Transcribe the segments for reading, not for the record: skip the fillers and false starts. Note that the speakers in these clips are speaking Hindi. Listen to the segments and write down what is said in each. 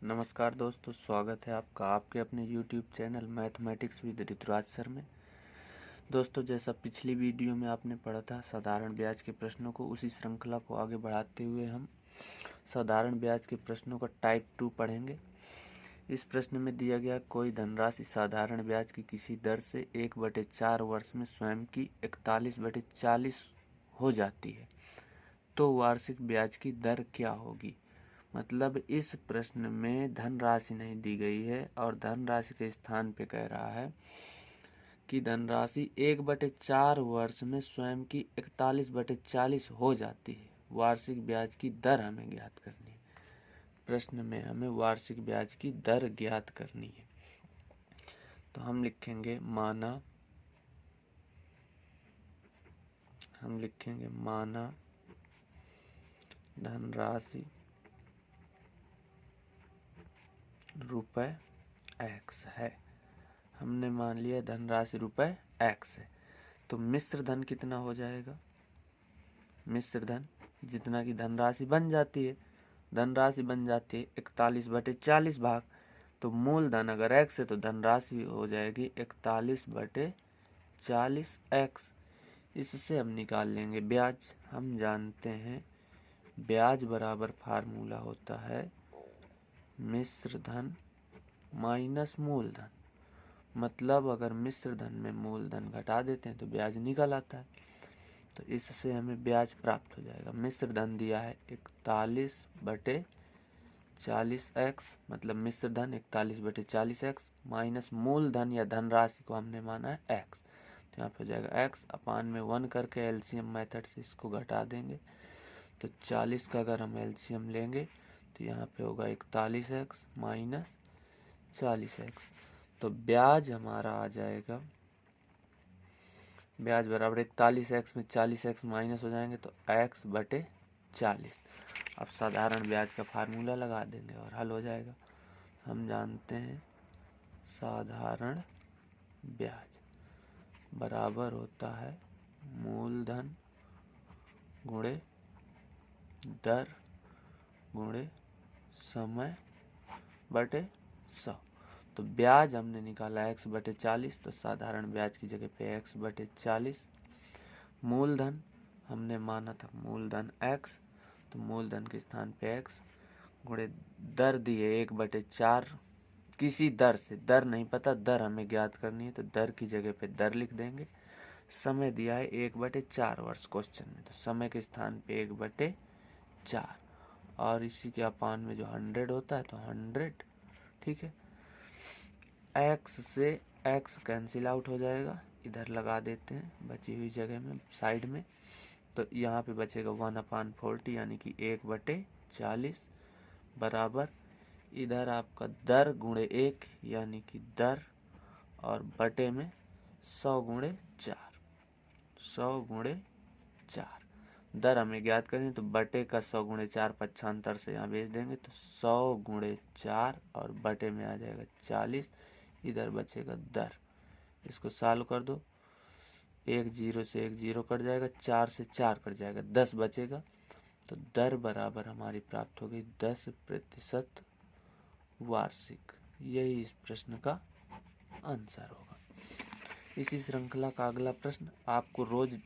नमस्कार दोस्तों, स्वागत है आपका आपके अपने YouTube channel mathematics with Rituraj sir में। दोस्तों, जैसा पिछली वीडियो में आपने पढ़ा था साधारण ब्याज के प्रश्नों को, उसी श्रृंखला को आगे बढ़ाते हुए हम साधारण ब्याज के प्रश्नों का टाइप 2 पढ़ेंगे। इस प्रश्न में दिया गया कोई धनराशि साधारण ब्याज की किसी दर से 1/4 वर्ष में स्वयं की 41/40 हो जाती है, तो वार्षिक ब्याज की दर क्या होगी। मतलब इस प्रश्न में धनराशि नहीं दी गई है और धनराशि के स्थान पे कह रहा है कि धनराशि 1/4 वर्ष में स्वयं की 41/40 हो जाती है। वार्षिक ब्याज की दर हमें ज्ञात करनी है। प्रश्न में हमें वार्षिक ब्याज की दर ज्ञात करनी है, तो हम लिखेंगे माना धनराशि रुपए x है। हमने मान लिया धनराशि रुपए x है, तो मिश्र धन कितना हो जाएगा। मिश्र धन जितना की धनराशि बन जाती है, धनराशि बन जाती है 41/40 भाग, तो मूलधन अगर x है तो धनराशि हो जाएगी 41/40x। इससे हम निकाल लेंगे ब्याज। हम जानते हैं ब्याज बराबर फार्मूला होता है मिश्र धन माइनस मूलधन। मतलब अगर मिश्र धन में मूलधन घटा देते हैं तो ब्याज निकल आता है, तो इससे हमें ब्याज प्राप्त हो जाएगा। मिश्र धन दिया है 41/40x, मतलब मिश्र धन 41/40x माइनस मूलधन या धनराशि को हमने माना है x, तो यहाँ पे हो जाएगा x अपान में 1 करके एलसीएम मेथड से इसको घटा देंगे, तो 40 का अगर हम एलसीएम लेंगे तो यहाँ पे होगा 41x माइनस 40x, तो ब्याज हमारा आ जाएगा, ब्याज बराबर 41x में 40x माइनस हो जाएंगे तो x/40। अब साधारण ब्याज का फार्मूला लगा देंगे और हल हो जाएगा। हम जानते हैं साधारण ब्याज बराबर होता है मूलधन गुणे दर गुणे समय बटे 100। तो ब्याज हमने निकाला x/40, तो साधारण ब्याज की जगह पे x/40। मूलधन हमने माना था मूलधन x, तो मूलधन के स्थान पे x गुणे दर दी है 1/4 किसी दर से, दर नहीं पता, दर हमें ज्ञात करनी है तो दर की जगह पे दर लिख देंगे। समय दिया है 1/4 वर्ष क्वेश्चन में, तो समय के स्थान पे 1/4 और इसी के अपान में जो 100 होता है तो 100, ठीक है। x से x कैंसिल आउट हो जाएगा, इधर लगा देते हैं बची हुई जगह में साइड में, तो यहाँ पे बचेगा 1/40 यानी कि 1/40 बराबर इधर आपका दर गुणे 1 यानी कि दर और बटे में 100 गुणे 4। दर हमें ज्ञात करें तो बटे का 100 गुणे 4 पक्षांतर से यहाँ भेज देंगे, तो 100 गुणे 4 और बटे में आ जाएगा 40, इधर बचेगा दर। इसको सॉल्व कर दो, 1 0 से 1 0 कट जाएगा, 4 से 4 कट जाएगा, 10 बचेगा, तो दर बराबर हमारी प्राप्त हो गई 10% वार्षिक। यही इस प्रश्न का आंसर होगा। इसी श्रृंखला का अगला प्रश्न, आपको रोज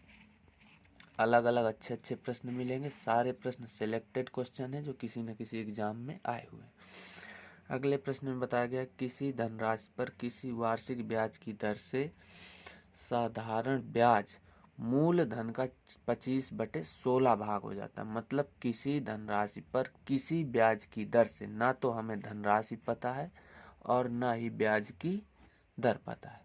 अलग अलग अच्छे प्रश्न मिलेंगे। सारे प्रश्न सिलेक्टेड क्वेश्चन है जो किसी न किसी एग्जाम में आए हुए हैं। अगले प्रश्न में बताया गया किसी धनराशि पर किसी वार्षिक ब्याज की दर से साधारण ब्याज मूलधन का 25/16 भाग हो जाता है। मतलब किसी धनराशि पर किसी ब्याज की दर से, ना तो हमें धनराशि पता है और ना ही ब्याज की दर पता है,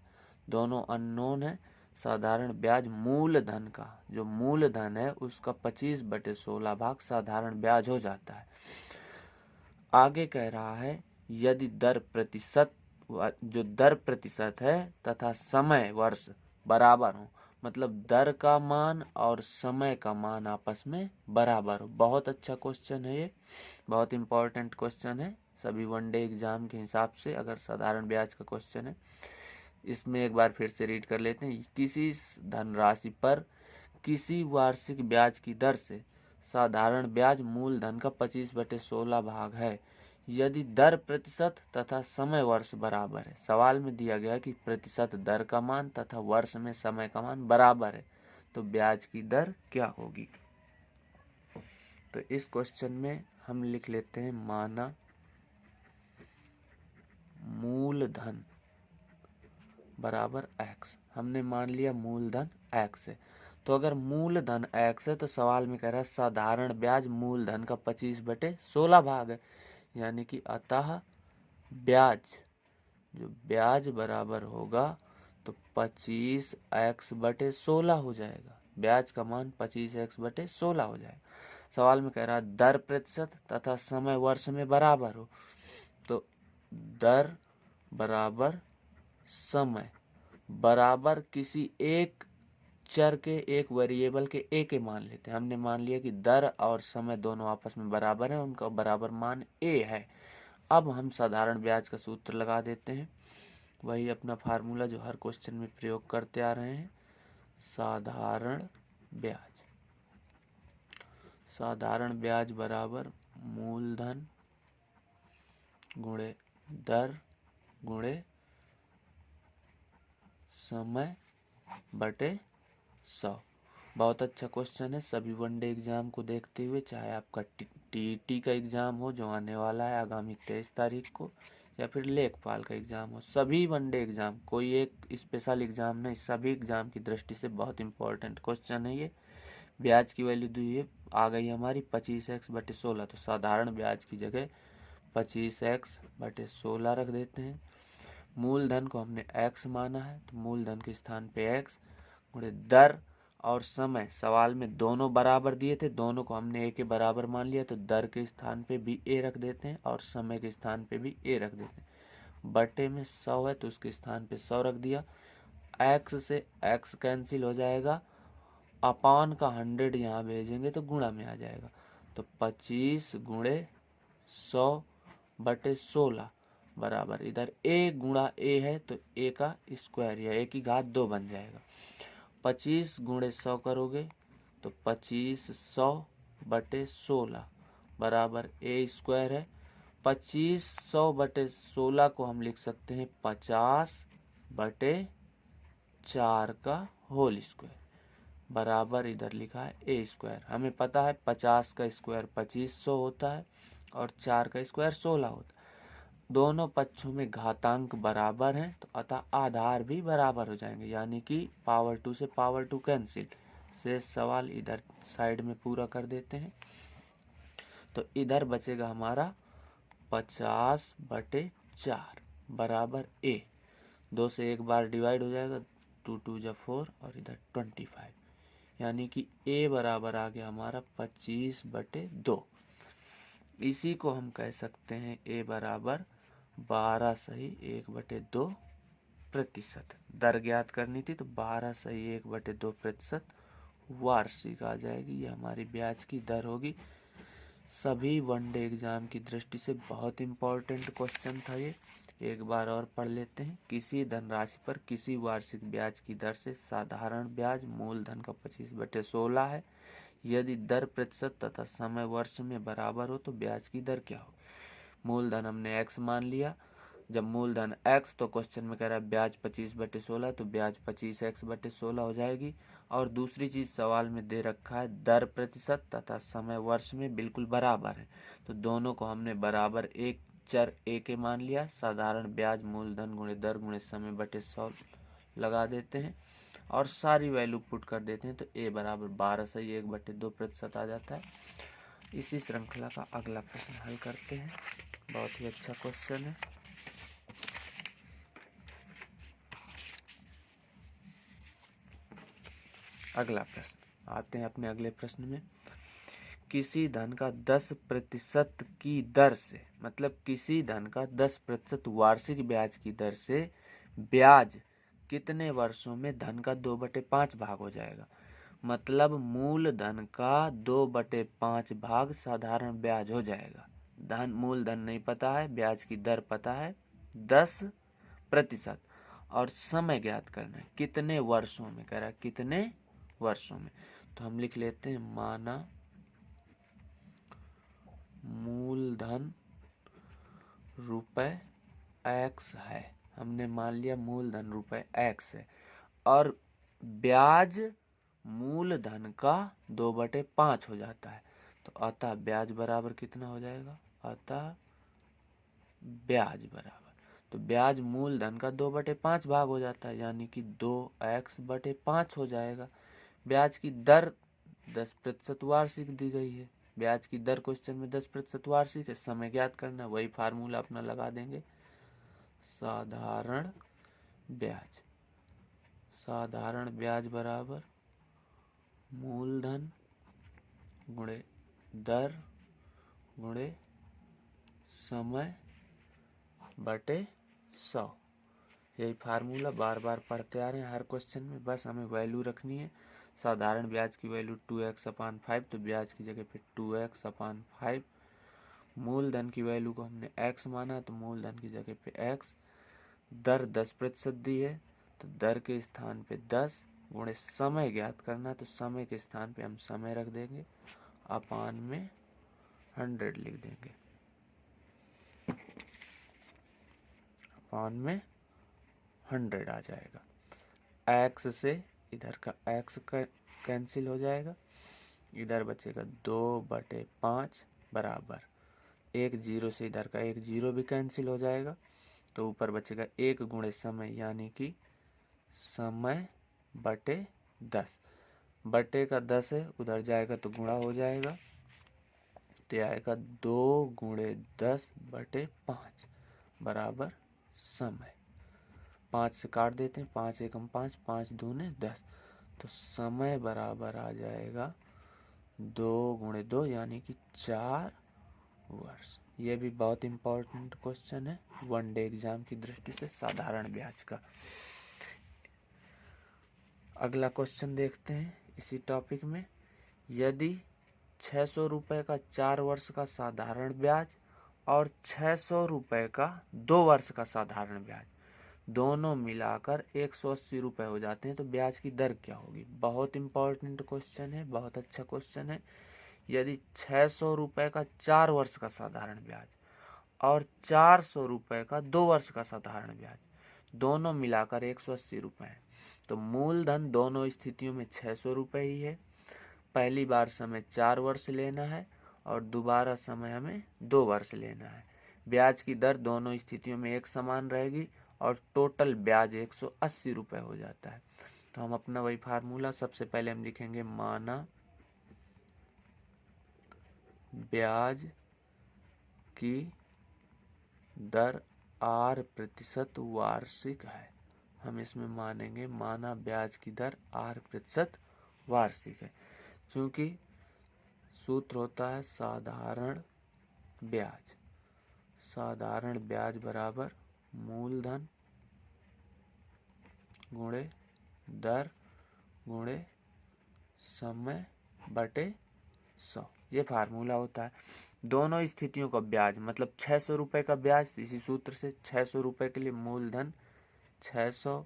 दोनों अननोन है। साधारण ब्याज मूलधन का, जो मूलधन है उसका 25/16 भाग साधारण ब्याज हो जाता है। आगे कह रहा है यदि दर प्रतिशत, जो दर प्रतिशत है तथा समय वर्ष बराबर हो, मतलब दर का मान और समय का मान आपस में बराबर हो। बहुत अच्छा क्वेश्चन है ये, बहुत इंपॉर्टेंट क्वेश्चन है सभी वनडे एग्जाम के हिसाब से। अगर साधारण ब्याज का क्वेश्चन है, इसमें एक बार फिर से रीड कर लेते हैं। किसी धनराशि पर किसी वार्षिक ब्याज की दर से साधारण ब्याज मूलधन का 25/16 भाग है। यदि दर प्रतिशत तथा समय वर्ष बराबर है। सवाल में दिया गया कि प्रतिशत दर का मान तथा वर्ष में समय का मान बराबर है, तो ब्याज की दर क्या होगी। तो इस क्वेश्चन में हम लिख लेते हैं माना मूलधन बराबर x। हमने मान लिया मूलधन x है। तो अगर मूलधन x है तो सवाल में कह रहा है साधारण ब्याज मूलधन का 25/16 भाग है, यानी कि अतः ब्याज, जो ब्याज बराबर होगा तो 25x/16 हो जाएगा। ब्याज का मान 25x/16 हो जाएगा। सवाल में कह रहा है दर प्रतिशत तथा समय वर्ष में बराबर हो, तो दर बराबर समय बराबर किसी एक चर के, एक वेरिएबल के a के मान लेते हैं। हमने मान लिया कि दर और समय दोनों आपस में बराबर हैं, उनका बराबर मान a है। अब हम साधारण ब्याज का सूत्र लगा देते हैं, वही अपना फार्मूला जो हर क्वेश्चन में प्रयोग करते आ रहे हैं। साधारण ब्याज, साधारण ब्याज बराबर मूलधन गुणे दर गुणे समय बटे 100। बहुत अच्छा क्वेश्चन है। सभी वनडे एग्जाम को देखते हुए, चाहे आपका टीईटी का एग्जाम हो जो आने वाला है आगामी 23 तारीख को, या फिर लेखपाल का एग्जाम हो, सभी वनडे एग्जाम, कोई एक स्पेशल एग्जाम नहीं, सभी एग्जाम की दृष्टि से बहुत इंपॉर्टेंट क्वेश्चन है ये। ब्याज की वैल्यू दी है आ गई हमारी 25x/16, तो साधारण ब्याज की जगह 25x/16 रख देते हैं। मूलधन को हमने x माना है, तो मूलधन के स्थान पे x गुणे दर और समय, सवाल में दोनों बराबर दिए थे, दोनों को हमने a के बराबर मान लिया, तो दर के स्थान पे भी a रख देते हैं और समय के स्थान पे भी a रख देते हैं। बटे में 100 है तो उसके स्थान पे 100 रख दिया। x से x कैंसिल हो जाएगा, अपान का 100 यहाँ भेजेंगे तो गुणा में आ जाएगा, तो 25 गुणे 100/16 बराबर, इधर a गुणा a है तो a का स्क्वायर या a की घात 2 बन जाएगा। 25 गुणे 100 करोगे तो 2500/16 बराबर a स्क्वायर है। 2500/16 को हम लिख सकते हैं 50/4 का होल स्क्वायर बराबर, इधर लिखा है a स्क्वायर। हमें पता है 50 का स्क्वायर 2500 होता है और 4 का स्क्वायर 16 होता है। दोनों पक्षों में घातांक बराबर हैं, तो अतः आधार भी बराबर हो जाएंगे, यानी कि पावर 2 से पावर 2 कैंसिल। शेष सवाल इधर साइड में पूरा कर देते हैं, तो इधर बचेगा हमारा 50/4 बराबर a। 2 से एक बार डिवाइड हो जाएगा, 2 2 जा 4 और इधर 25, यानी कि a बराबर आ गया हमारा 25/2। इसी को हम कह सकते हैं a बराबर 12 सही 1/2%। दर ज्ञात करनी थी तो 12 सही 1/2% वार्षिक आ जाएगी। ये हमारी ब्याज की दर होगी। सभी वनडे एग्जाम की दृष्टि से बहुत इंपॉर्टेंट क्वेश्चन था ये। एक बार और पढ़ लेते हैं। किसी धनराशि पर किसी वार्षिक ब्याज की दर से साधारण ब्याज मूलधन का 25/16 है। यदि दर प्रतिशत तथा समय वर्ष में बराबर हो तो ब्याज की दर क्या हो। मूलधन हमने x मान लिया। जब मूलधन x तो क्वेश्चन में कह रहा है ब्याज 25/16, तो ब्याज 25x/16 हो जाएगी। और दूसरी चीज सवाल में दे रखा है दर प्रतिशत तथा समय वर्ष में बिल्कुल बराबर है, तो दोनों को हमने बराबर एक चर a के मान लिया। साधारण ब्याज मूलधन गुणे दर गुणे समय बटे 100 लगा देते हैं और सारी वैल्यू पुट कर देते हैं, तो a बराबर 12 सही 1/2% आ जाता है। इसी श्रृंखला का अगला प्रश्न हल करते हैं। बहुत ही अच्छा क्वेश्चन है। अगला प्रश्न, आते हैं अपने अगले प्रश्न में। किसी धन का 10% की दर से, मतलब किसी धन का 10% वार्षिक ब्याज की दर से ब्याज कितने वर्षों में धन का 2/5 भाग हो जाएगा। मतलब मूलधन का 2/5 भाग साधारण ब्याज हो जाएगा। धन मूलधन नहीं पता है, ब्याज की दर पता है 10%, और समय ज्ञात करना है कितने वर्षों में, कह रहा है कितने वर्षों में। तो हम लिख लेते हैं माना मूलधन रुपए x है, हमने मान लिया मूलधन रुपए x है, और ब्याज मूलधन का 2/5 हो जाता है, तो अतः ब्याज बराबर कितना हो जाएगा, अतः ब्याज बराबर, तो ब्याज मूलधन का 2/5 भाग हो जाता है, यानी कि 2x/5 हो जाएगा। ब्याज की दर 10% वार्षिक दी गई है, ब्याज की दर क्वेश्चन में 10% वार्षिक है, समय ज्ञात करना, वही फार्मूला अपना लगा देंगे, साधारण ब्याज, साधारण ब्याज बराबर मूलधन गुणे दर गुणे समय बटे 100। यही फार्मूला बार बार पढ़ते आ रहे हैं हर क्वेश्चन में, बस हमें वैल्यू रखनी है। साधारण ब्याज की वैल्यू 2x/5, तो ब्याज की जगह पे 2x/5, मूलधन की वैल्यू को हमने x माना, तो मूलधन की जगह पे x, दर 10% दी है, तो दर के स्थान पे 10 गुणे समय ज्ञात करना, तो समय के स्थान पे हम समय रख देंगे, अपान में 100 लिख देंगे, अपान में 100 आ जाएगा। x से इधर का x कैंसिल हो जाएगा, इधर बचेगा 2/5 बराबर 1 0 से इधर का 1 0 भी कैंसिल हो जाएगा, तो ऊपर बचेगा 1 गुणे समय, यानी कि समय बटे 10, बटे का 10 है, उधर जाएगा तो गुणा हो जाएगा, तो आएगा 2 गुणे 10/5 बराबर समय। 5 से काट देते हैं, 5 एकम 5, 5 दूने 10, तो समय बराबर आ जाएगा 2 गुणे 2 यानी कि 4 वर्ष। ये भी बहुत इंपॉर्टेंट क्वेश्चन है वनडे एग्जाम की दृष्टि से, साधारण ब्याज का। अगला क्वेश्चन देखते हैं इसी टॉपिक में। यदि 600 रुपये का 4 वर्ष का साधारण ब्याज और 600 रुपये का 2 वर्ष का साधारण ब्याज दोनों मिलाकर 180 रुपये हो जाते हैं, तो ब्याज की दर क्या होगी। बहुत इंपॉर्टेंट क्वेश्चन है, बहुत अच्छा क्वेश्चन है। यदि 600 रुपये का 4 वर्ष का साधारण ब्याज और 400 रुपये का 2 वर्ष का साधारण ब्याज दोनों मिलाकर 180 रुपये है, तो मूलधन दोनों स्थितियों में 600 रुपये ही है। पहली बार समय 4 वर्ष लेना है और दोबारा समय हमें 2 वर्ष लेना है। ब्याज की दर दोनों स्थितियों में एक समान रहेगी और टोटल ब्याज 180 रुपये हो जाता है। तो हम अपना वही फार्मूला, सबसे पहले हम लिखेंगे माना ब्याज की दर 8% वार्षिक है। हम इसमें मानेंगे माना ब्याज की दर 8% वार्षिक है, क्योंकि सूत्र होता है साधारण ब्याज। साधारण ब्याज बराबर मूलधन गुणे दर गुणे समय बटे 100, ये फार्मूला होता है। दोनों स्थितियों का ब्याज मतलब 600 रुपये का ब्याज, इसी सूत्र से 600 रुपये के लिए मूलधन 600,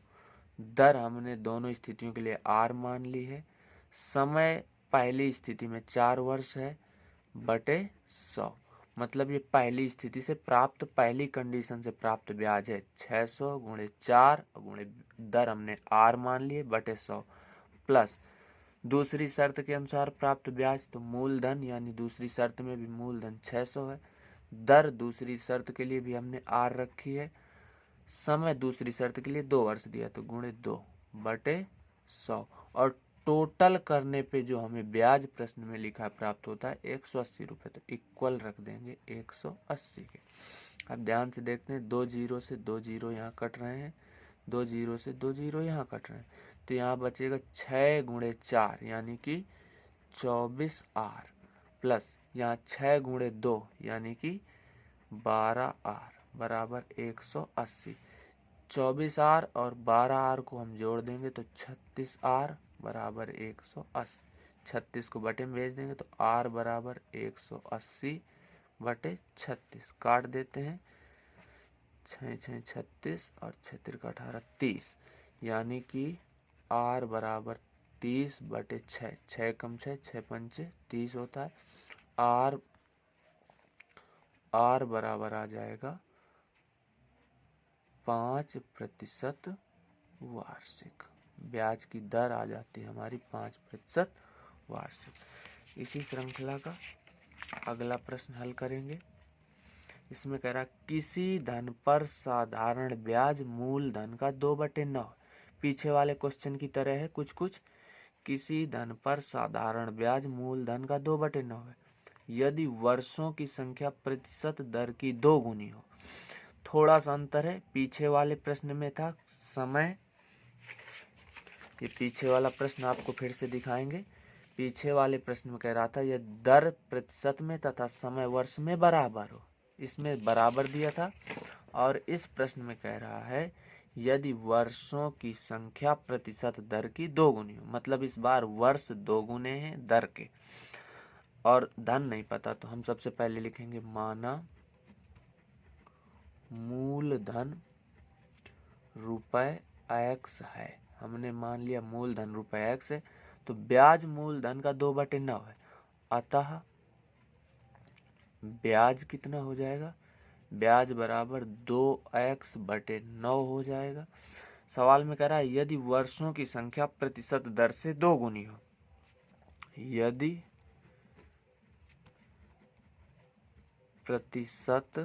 दर हमने दोनों स्थितियों के लिए r मान ली है, समय पहली स्थिति में 4 वर्ष है बटे 100, मतलब ये पहली स्थिति से प्राप्त, पहली कंडीशन से प्राप्त ब्याज है 600 गुणे 4 गुणे दर हमने r मान लिए बटे 100, प्लस दूसरी शर्त के अनुसार प्राप्त ब्याज, तो मूलधन यानी दूसरी शर्त में भी मूलधन 600 है, दर दूसरी शर्त के लिए भी हमने r रखी है, समय दूसरी शर्त के लिए 2 वर्ष दिया तो गुणे 2 बटे 100, और टोटल करने पे जो हमें ब्याज प्रश्न में लिखा प्राप्त होता है 180 रुपये, तो इक्वल रख देंगे 180 के। अब ध्यान से देखते हैं, 2 जीरो से 2 जीरो यहाँ कट रहे हैं, 2 जीरो से 2 जीरो यहाँ कट रहे हैं, तो यहाँ बचेगा 6 गुणे 4 यानी कि 24r, प्लस यहाँ 6 गुणे 2 यानी कि 12r बराबर 180। 24r और 12r को हम जोड़ देंगे तो 36r बराबर 180। 36 को बटे में भेज देंगे तो r बराबर 180 बटे 36, काट देते हैं, 6 6 36 और 6 3 18 30, यानी कि r बराबर 30 बटे 6, 6 कम 6 6 पंचे 30 होता है, r बराबर आ जाएगा 5% वार्षिक। ब्याज की दर आ जाती है हमारी 5% वार्षिक। इसी श्रृंखला का अगला प्रश्न हल करेंगे। इसमें कह रहा किसी धन पर साधारण ब्याज मूलधन का 2/9। पीछे वाले क्वेश्चन की तरह है कुछ कुछ। किसी धन पर साधारण ब्याज मूलधन का 2/9 है यदि वर्षों की संख्या प्रतिशत दर की 2 गुनी हो। थोड़ा सा अंतर है, पीछे वाले प्रश्न में था समय, ये पीछे वाला प्रश्न आपको फिर से दिखाएंगे। पीछे वाले प्रश्न में कह रहा था यह दर प्रतिशत में तथा समय वर्ष में बराबर हो, इसमें बराबर दिया था। और इस प्रश्न में कह रहा है यदि वर्षों की संख्या प्रतिशत दर की 2 गुनी हो, मतलब इस बार वर्ष 2 गुने हैं दर के। और धन नहीं पता तो हम सबसे पहले लिखेंगे माना मूलधन रुपए x है। हमने मान लिया मूलधन रुपए x है, तो ब्याज मूलधन का 2/9 है, अतः ब्याज कितना हो जाएगा, ब्याज बराबर 2x/9 हो जाएगा। सवाल में कह रहा है यदि वर्षों की संख्या प्रतिशत दर से 2 गुनी हो। यदि प्रतिशत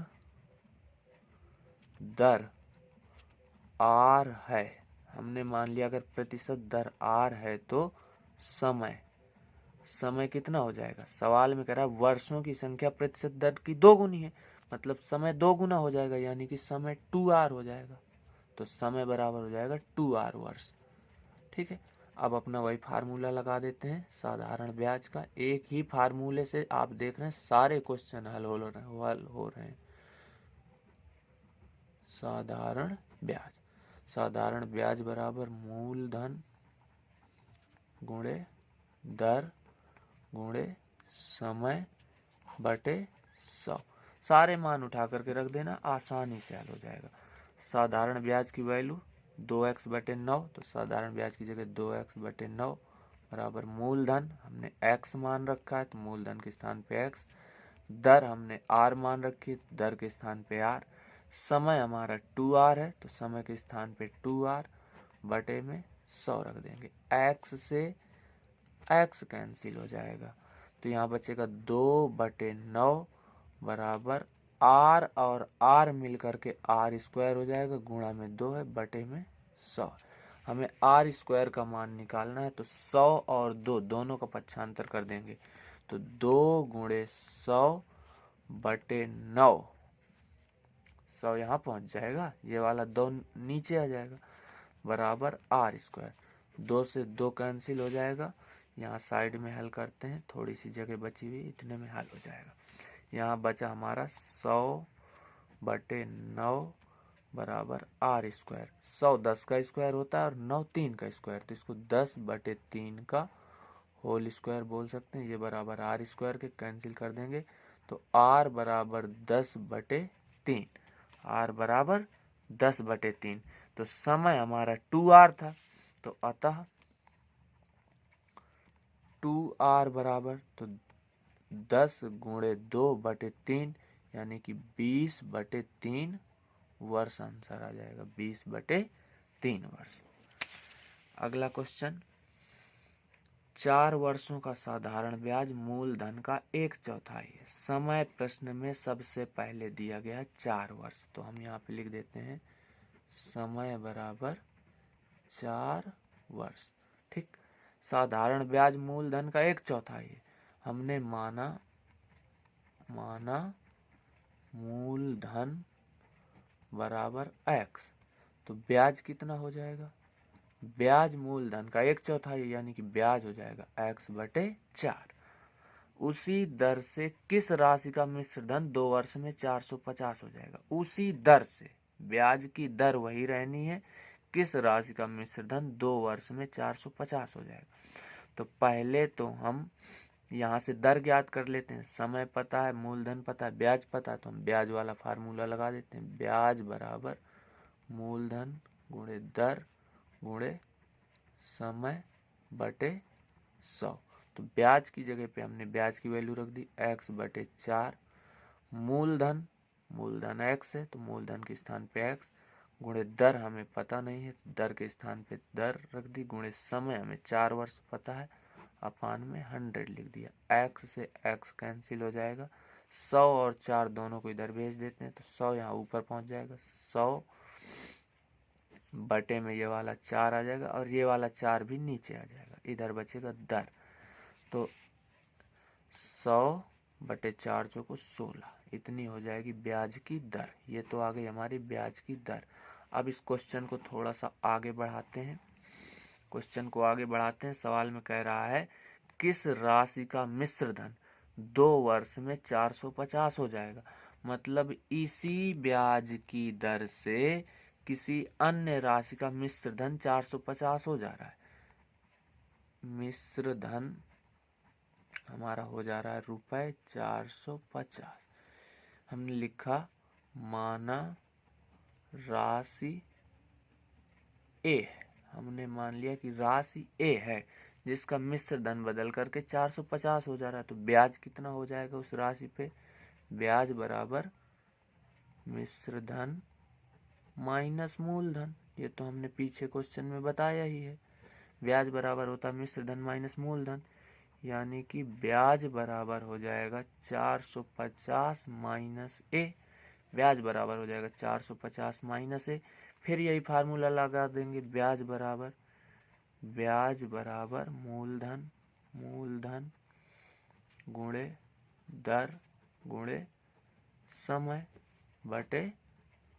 दर r है, हमने मान लिया अगर प्रतिशत दर r है तो समय कितना हो जाएगा। सवाल में कह रहा है वर्षों की संख्या प्रतिशत दर की 2 गुनी है, मतलब समय 2 गुना हो जाएगा, यानी कि समय 2r हो जाएगा। तो समय बराबर हो जाएगा 2r वर्ष। ठीक है, अब अपना वही फार्मूला लगा देते हैं साधारण ब्याज का। एक ही फार्मूले से आप देख रहे हैं सारे क्वेश्चन हल हो रहे हैं। साधारण ब्याज बराबर मूलधन गुणे दर गुणे समय बटे 100। सारे मान उठा करके रख देना, आसानी से हल हो जाएगा। साधारण ब्याज की वैल्यू 2x/9, तो साधारण ब्याज की जगह 2x/9 बराबर मूलधन हमने x मान रखा है तो मूलधन के स्थान पे x, दर हमने r मान रखी है दर के स्थान पे r, समय हमारा 2r है तो समय के स्थान पे 2r बटे में 100 रख देंगे। x से x कैंसिल हो जाएगा तो यहाँ बचेगा 2/9 बराबर r और r मिल करके r² हो जाएगा, गुणा में 2 है बटे में 100। हमें r² का मान निकालना है तो 100 और 2 दोनों का पक्षांतर कर देंगे तो 2 गुणे 100 बटे 9, 100 यहाँ पहुँच जाएगा, ये वाला 2 नीचे आ जाएगा बराबर r²। 2 से 2 कैंसिल हो जाएगा, यहाँ साइड में हल करते हैं, थोड़ी सी जगह बची हुई, इतने में हल हो जाएगा। यहाँ बचा हमारा 100/9 बराबर r²। 100 10 का स्क्वायर होता है और 9 3 का स्क्वायर, तो इसको 10/3 का होल स्क्वायर बोल सकते हैं। ये बराबर r² के कैंसिल कर देंगे तो r बराबर 10/3, r बराबर 10/3। तो समय हमारा 2r था, तो अतः 2r बराबर तो 10 गुणे 2/3 यानी कि 20/3 वर्ष आंसर आ जाएगा, 20/3 वर्ष। अगला क्वेश्चन, 4 वर्षों का साधारण ब्याज मूलधन का 1/4 है। समय प्रश्न में सबसे पहले दिया गया 4 वर्ष, तो हम यहाँ पे लिख देते हैं समय बराबर 4 वर्ष। ठीक, साधारण ब्याज मूलधन का 1/4 है। हमने माना मूलधन बराबर x, तो ब्याज कितना हो जाएगा, ब्याज मूलधन का 1/4 है यानी कि ब्याज हो जाएगा x/4। उसी दर से किस राशि का मिश्र धन 2 वर्ष में 450 हो जाएगा। उसी दर से, ब्याज की दर वही रहनी है, किस राशि का मिश्र धन 2 वर्ष में 450 हो जाएगा। तो पहले तो हम यहाँ से दर ज्ञात कर लेते हैं, समय पता है, मूलधन पता है, ब्याज पता है, तो हम ब्याज वाला फार्मूला लगा देते हैं। ब्याज बराबर मूलधन गुणे दर गुणे समय बटे 100। तो ब्याज की जगह पे हमने ब्याज की वैल्यू रख दी x/4। मूलधन x है तो मूलधन के स्थान पे x गुणे दर हमें पता नहीं है, दर के स्थान पे दर रख दी, गुणे समय हमें 4 वर्ष पता है, अपान में 100 लिख दिया। एक्स से एक्स कैंसिल हो जाएगा, 100 और 4 दोनों को इधर भेज देते हैं तो 100 यहाँ ऊपर पहुंच जाएगा, 100 बटे में ये वाला 4 आ जाएगा और ये वाला 4 भी नीचे आ जाएगा, इधर बचेगा दर। तो 100 बटे 4 चौको 16, इतनी हो जाएगी ब्याज की दर। ये तो आ गई हमारी ब्याज की दर। अब इस क्वेश्चन को थोड़ा सा आगे बढ़ाते हैं, सवाल में कह रहा है किस राशि का मिश्र धन 2 वर्ष में 450 हो जाएगा। मतलब इसी ब्याज की दर से किसी अन्य राशि का मिश्र धन 450 हो जा रहा है। मिश्र धन हमारा हो जा रहा है रुपए 450। हमने लिखा माना राशि ए है, हमने मान लिया कि राशि ए है जिसका मिश्र धन बदल करके 450 हो जा रहा है। तो ब्याज कितना हो जाएगा उस राशि पे, ब्याज बराबर मिश्र धन माइनस मूलधन। ये तो हमने पीछे क्वेश्चन में बताया ही है, ब्याज बराबर होता है मिश्र धन माइनस मूलधन, यानी कि ब्याज बराबर हो जाएगा 450 माइनस ए, ब्याज बराबर हो जाएगा 450 माइनस ए। फिर यही फार्मूला लगा देंगे, ब्याज बराबर मूलधन गुणे दर गुणे समय बटे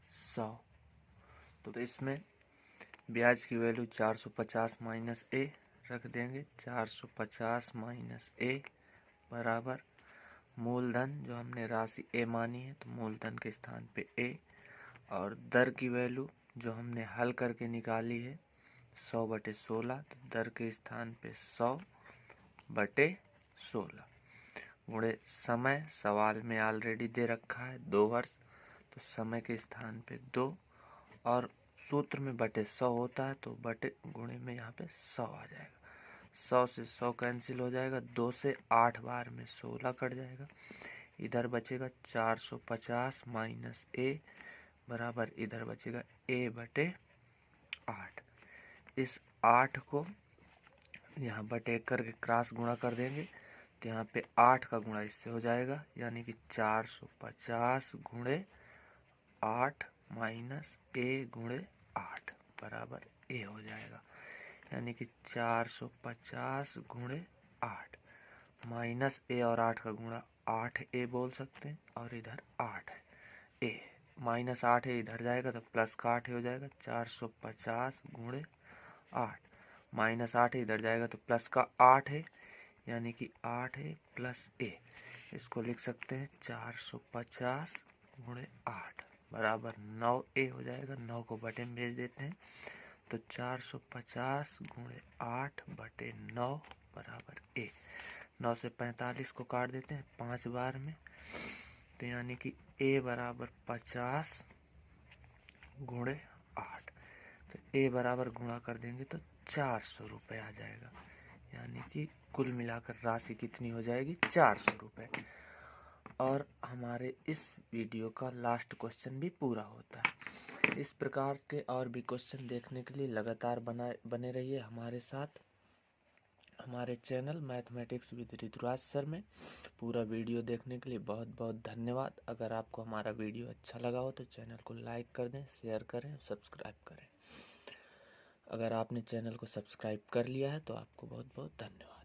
100। तो इसमें ब्याज की वैल्यू 450 माइनस ए रख देंगे, 450 माइनस ए बराबर मूलधन जो हमने राशि ए मानी है तो मूलधन के स्थान पे ए, और दर की वैल्यू जो हमने हल करके निकाली है 100 बटे 16, तो दर के स्थान पे 100 बटे 16 गुणे समय, सवाल में ऑलरेडी दे रखा है 2 वर्ष, तो समय के स्थान पे 2, और सूत्र में बटे 100 होता है तो बटे गुणे में यहाँ पे 100 आ जाएगा। 100 से 100 कैंसिल हो जाएगा, 2 से 8 बार में 16 कट जाएगा, इधर बचेगा 450 माइनस ए बराबर इधर बचेगा ए बटे 8। इस 8 को यहाँ बटे करके क्रॉस गुणा कर देंगे तो यहाँ पे 8 का गुणा इससे हो जाएगा, यानी कि 450 गुणे 8 माइनस ए गुणे 8 बराबर ए हो जाएगा, यानी कि 450 गुणे 8 माइनस ए और 8 का गुणा 8 ए बोल सकते हैं, और इधर 8 है ए, माइनस 8 है इधर जाएगा तो प्लस का 8 हो जाएगा, 450 गुणे 8 माइनस 8 है इधर जाएगा तो प्लस का 8 है, यानी कि 8 है प्लस ए, इसको लिख सकते हैं 450 गुणे 8 बराबर 9 ए हो जाएगा। 9 को बटे में भेज देते हैं तो 450 गुणे 8 बटे 9 बराबर ए। 9 से 45 को काट देते हैं 5 बार में, तो यानी कि ए बराबर 50 गुणे 8, तो ए बराबर गुणा कर देंगे तो 400 रुपये आ जाएगा, यानी कि कुल मिलाकर राशि कितनी हो जाएगी 400 रुपये। और हमारे इस वीडियो का लास्ट क्वेश्चन भी पूरा होता है। इस प्रकार के और भी क्वेश्चन देखने के लिए लगातार बने रहिए हमारे साथ, हमारे channel mathematics with Rituraj sir में। पूरा वीडियो देखने के लिए बहुत बहुत धन्यवाद। अगर आपको हमारा वीडियो अच्छा लगा हो तो चैनल को लाइक कर दें, शेयर करें, सब्सक्राइब करें। अगर आपने चैनल को सब्सक्राइब कर लिया है तो आपको बहुत बहुत धन्यवाद।